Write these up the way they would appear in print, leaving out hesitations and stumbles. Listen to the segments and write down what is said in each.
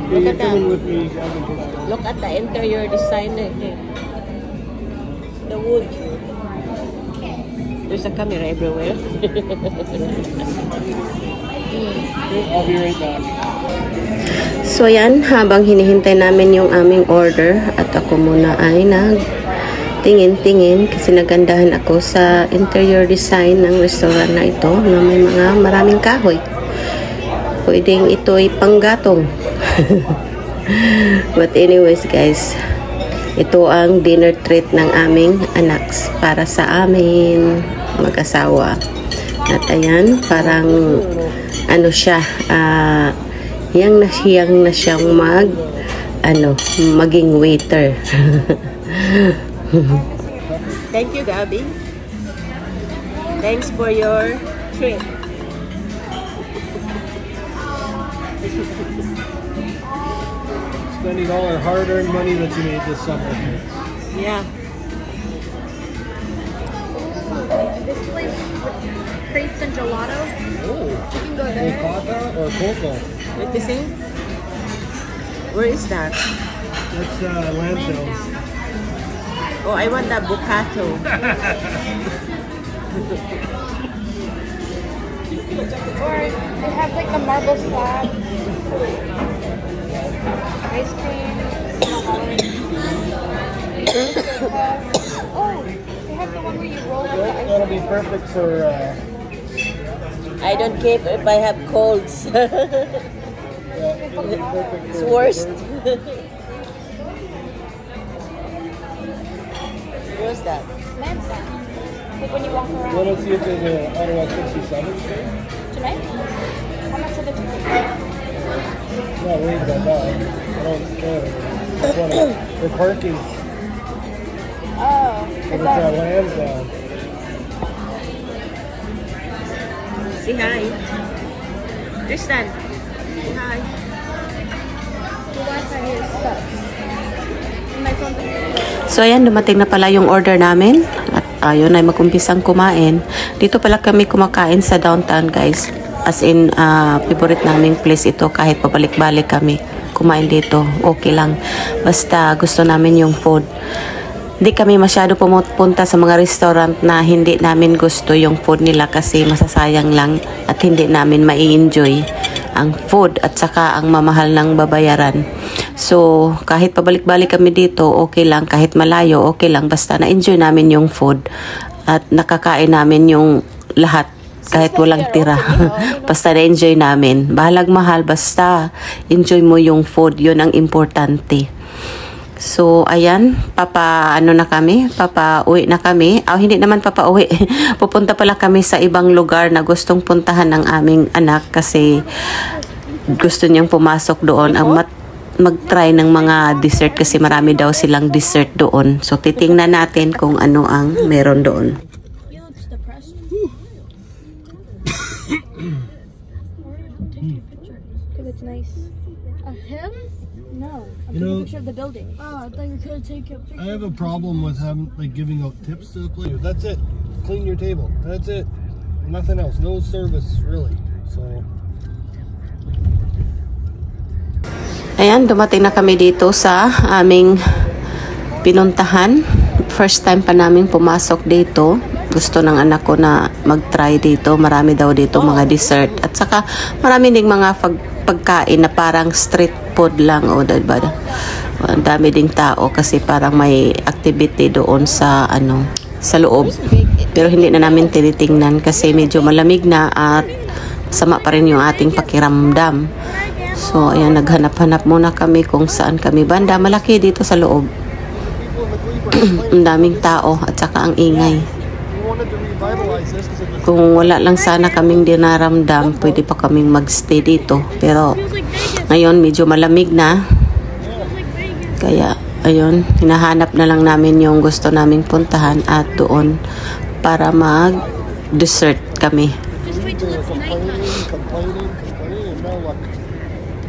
Look You're at that. coming with me. I can take Look at the interior design. The wood. There's a camera everywhere. I'll be right back. So yan, habang hinihintay namin yung aming order at ako muna ay tingin-tingin kasi nagandahan ako sa interior design ng restaurant na ito na may mga maraming kahoy. Pwedeng ito ay panggatong. But anyways guys, ito ang dinner treat ng aming anak para sa amin mag-asawa. At ayan, parang ano siya, hiyang na siyang maging waiter. Thank you, Gabby. Thanks for your treat. Spending all our hard-earned money that you made this summer. Yeah. This place with crepes and gelato. Oh, You can go there. Mochata or Coco? Let me see. Where is that? That's Lansdowne. Lansdowne. Oh, I want that bucato. Or they have like the marble slab. Ice cream. Oh, they have the one where you roll up the ice That'll cream. be perfect for. I don't care if I have colds. It's worst. Where's that? Lansdowne. Like when you walk Want around. to see if there's an Ottawa 67 Street? Tonight? How much are the tickets? I'm not worried about that. I don't care. Just wanna- For parking. Oh, If is it's that at Lansdowne. Say hi. Tristan. Say hi. the Wi-Fi here sucks? My phone. So ayan, dumating na pala yung order namin at ayun ay magumpisang kumain. Dito pala kami kumakain sa downtown guys. As in, favorite naming place ito kahit pabalik-balik kami kumain dito. Okay lang. Basta gusto namin yung food. Hindi kami masyado pumupunta sa mga restaurant na hindi namin gusto yung food nila kasi masasayang lang at hindi namin mai-enjoy ang food at saka ang mamahal ng babayaran. So, kahit pabalik-balik kami dito, okay lang. Kahit malayo, okay lang. Basta na-enjoy namin yung food at nakakain namin yung lahat kahit walang tira. Basta na-enjoy namin. Bahalag mahal, basta enjoy mo yung food. Yun ang importante. So, ayan, papauwi na kami. Hindi naman papauwi. Pupunta pala kami sa ibang lugar na gustong puntahan ng aming anak kasi gusto niyang pumasok doon ang mag-try ng mga dessert kasi marami daw silang dessert doon. So, titingnan natin kung ano ang meron doon. He looks depressed. Take your picture because it's nice. Him? No. I'm You taking know- a picture of the building. Oh, I thought you were gonna take a picture. I have a problem with giving out tips to the players. That's it. Clean your table. That's it. Nothing else. No service really. So. Ayan, dumating na kami dito sa aming pinuntahan. First time pa namin pumasok dito. Gusto ng anak ko na mag-try dito. Marami daw dito mga dessert. At saka marami ding mga pagkain na parang street food lang. O, diba? Ang dami ding tao kasi parang may activity doon sa sa loob. Pero hindi na namin tinitingnan kasi medyo malamig na at sama pa rin yung ating pakiramdam. So, ayan, naghanap-hanap muna kami kung saan kami banda. Malaki dito sa loob. Ang daming tao at saka ang ingay. Kung wala lang sana kaming dinaramdam, pwede pa kaming magstay dito. Pero, ngayon, medyo malamig na. Kaya, ayun, hinahanap na lang namin yung gusto naming puntahan at doon para mag-dessert kami. Just wait till it's nighttime. Complaining, and now look.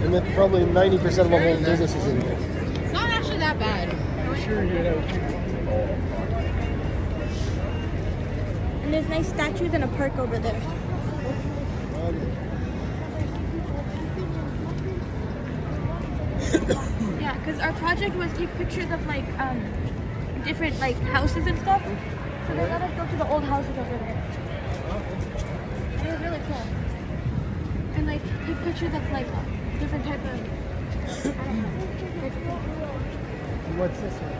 And then probably 90% of the whole business is in here. It's not actually that bad. Sure, you know. And there's nice statues and a park over there. Yeah, because our project was take pictures of like different like houses and stuff. So they let us go to the old houses over there. And it was really cool. And like take pictures of like different type of. What's this one?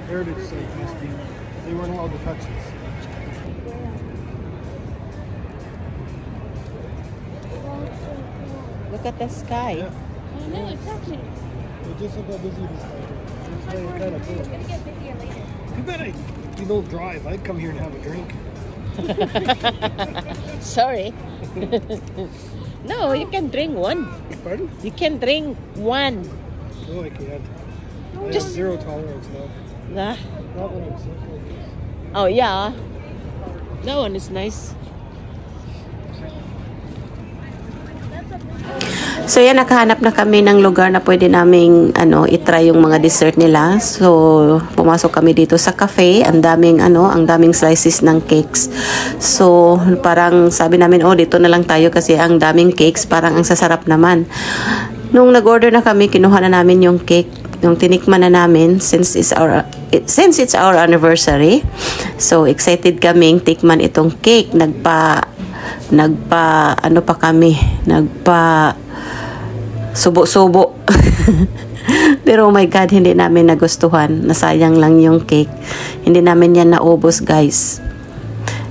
Heritage site must be. They weren't allowed to touch this. Look at the sky. Yeah. I know exactly. Just look how busy this is. It's kind of cool. It's gonna get busier later. Too bad you don't drive. I'd come here and have a drink. Sorry. No, you can drink one. Pardon? You can drink one. No, I can't. I have Just- zero tolerance now. Ah. Not when I'm sick like this. Oh yeah. That one is nice. So yan, nakahanap na kami ng lugar na pwede naming i-try yung mga dessert nila. So pumasok kami dito sa cafe, ang daming slices ng cakes. So parang sabi namin, oh, dito na lang tayo kasi ang daming cakes, parang ang sasarap naman. Nung nag-order na kami, kinuha na namin yung cake, yung tinikman na namin since it's our anniversary. So excited kaming tikman itong cake. Nagpa subo-subo. Pero oh my God, hindi namin nagustuhan. Nasayang lang yung cake. Hindi namin yan naubos, guys.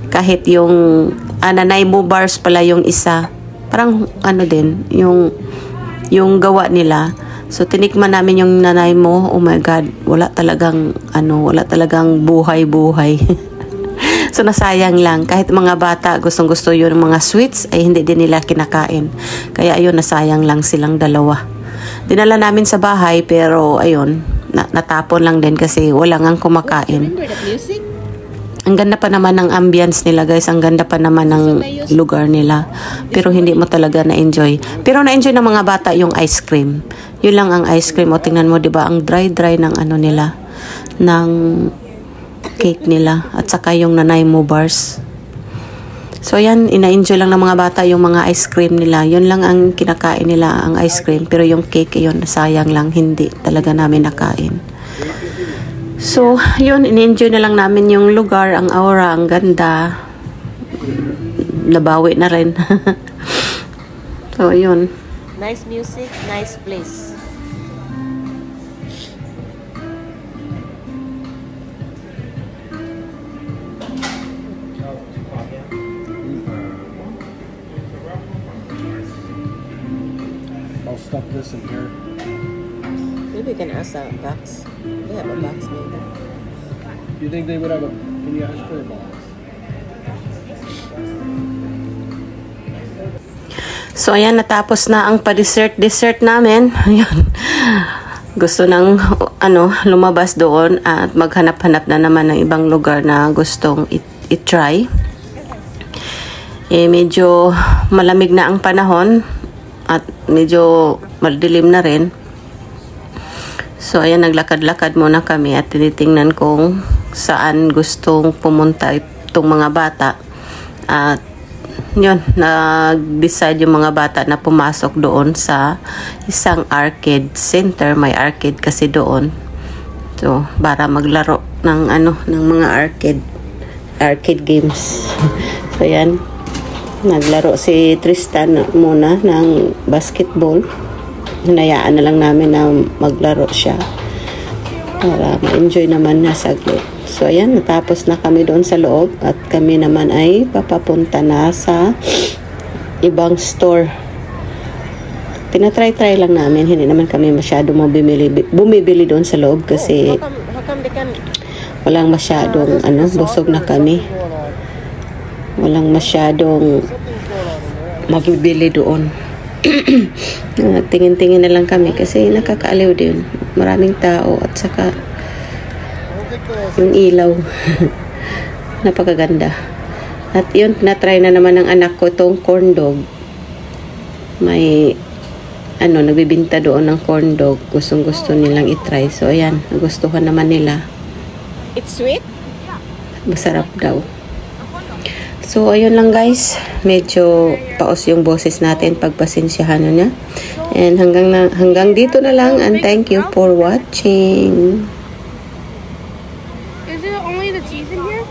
Kahit yung Nanaimo bars pala yung isa. Parang din, yung gawa nila. So tinikman namin yung Nanaimo. Oh my God, wala talagang buhay-buhay. So nasayang lang. Kahit mga bata gustong-gusto yun ng mga sweets ay hindi din nila kinakain. Kaya ayun, nasayang lang silang dalawa. Dinala namin sa bahay pero ayun, natapon lang din kasi wala ngang kumakain. Remember that music? Ang ganda pa naman ng ambience nila, guys. Ang ganda pa naman ng lugar nila. Pero hindi mo talaga na-enjoy. Pero na-enjoy ng mga bata yung ice cream. Yun lang ang ice cream. O tingnan mo, 'di ba? Ang dry ng nila, ng cake nila at saka yung Nanaimo bars. So yan, ina-enjoy lang ng mga bata yung mga ice cream nila. Yun lang ang kinakain nila, ang ice cream. Pero yung cake, yun, sayang lang, hindi talaga namin nakain. So yun, in-enjoy na lang namin yung lugar, ang aura, ang ganda. Nabawi na rin. So yun. Nice music, nice place. I'll stuff this in here. Maybe we can ask a box. They have a box maybe. You think they would have can you ask for a box? So ayan, natapos na ang pa-dessert namin. Ayun. Gusto nang lumabas doon at maghanap-hanap na naman ng ibang lugar na gustong i-try. Medyo malamig na ang panahon at medyo madilim na rin. So ayan, naglakad-lakad muna kami at tinitingnan kung saan gustong pumunta itong mga bata. At yun, nag-decide yung mga bata na pumasok doon sa isang arcade center. May arcade kasi doon. So, para maglaro ng ng mga arcade games. So, yan. Naglaro si Tristan muna ng basketball. Hinayaan na lang namin na maglaro siya para ma-enjoy naman na saglit. So, ayan, natapos na kami doon sa loob at kami naman ay papapunta na sa ibang store. Tinatry-try lang namin. Hindi naman kami masyado bumibili doon sa loob kasi How come they can? walang masyadong busog na kami. Walang masyadong mabibili doon. Tingin-tingin na lang kami kasi nakakaaliw din. Maraming tao at saka yung ilaw. Napakaganda. At yun, na-try na naman ng anak ko itong corn dog. May nagbibinta doon ng corn dog. Gustong-gusto nilang i-try. So ayan, nagustuhan naman nila. It's sweet? Masarap daw. So, ayun lang guys. Medyo paos yung boses natin. Pagpasensyahan na niya. And hanggang dito na lang. And thank you for watching. Is it only the cheese in here?